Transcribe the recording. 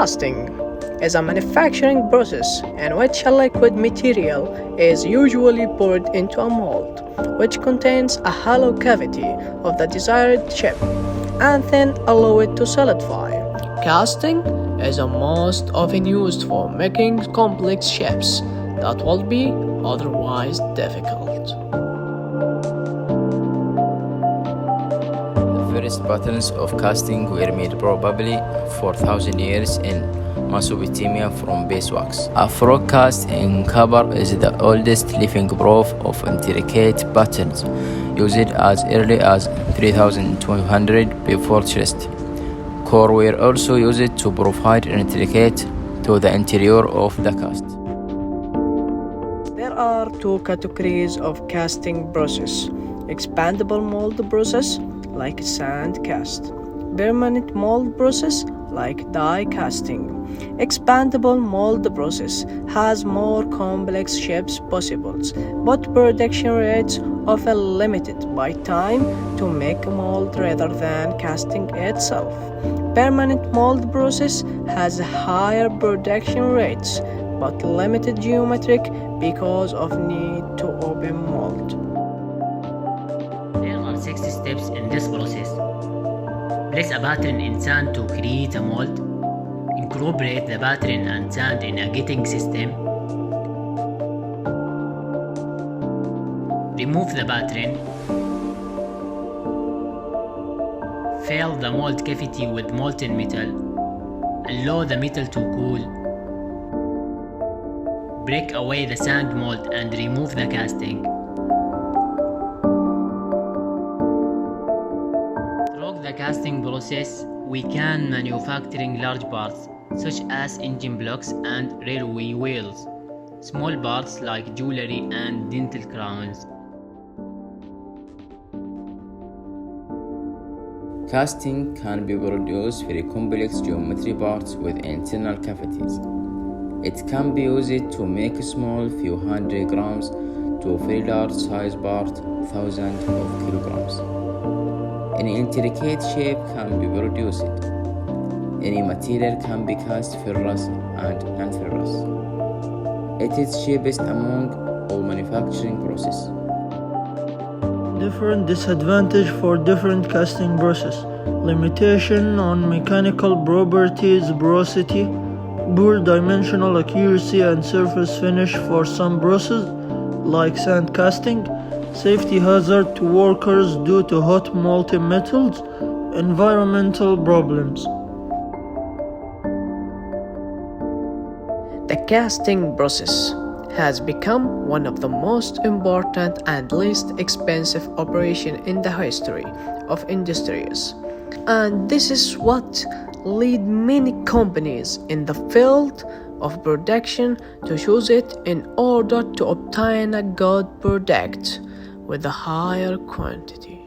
Casting is a manufacturing process in which a liquid material is usually poured into a mold, which contains a hollow cavity of the desired shape, and then allow it to solidify. Casting is most often used for making complex shapes that will be otherwise difficult. The first patterns of casting were made probably 4,000 years in Mesopotamia from beeswax. A frog cast in copper is the oldest living proof of intricate patterns, used as early as 3200 before Christ. Core were also used to provide intricate to the interior of the cast. There are two categories of casting process: expandable mold process, like sand cast; permanent mold process, like die casting. Expandable mold process has more complex shapes possible, but production rates often limited by time to make mold rather than casting itself. Permanent mold process has higher production rates, but limited geometric because of need to open mold. There are 6 steps in this process. Place a pattern in sand to create a mold. Incorporate the pattern and sand in a getting system. Remove the pattern. Fill the mold cavity with molten metal. Allow the metal to cool. Break away the sand mold and remove the casting. Through the casting process, we can manufacturing large parts such as engine blocks and railway wheels, small parts like jewelry and dental crowns. Casting can be produced very complex geometry parts with internal cavities. It can be used to make small few hundred grams to very large size part thousands of kilograms. Any intricate shape can be produced. Any material can be cast ferrous and non-ferrous. It is cheapest among all manufacturing processes. Different disadvantage for different casting process. Limitation on mechanical properties, porosity, poor dimensional accuracy and surface finish for some process, like sand casting, safety hazard to workers due to hot molten metals, environmental problems. The casting process has become one of the most important and least expensive operations in the history of industries. And this is what led many companies in the field of production to choose it in order to obtain a good product with a higher quantity.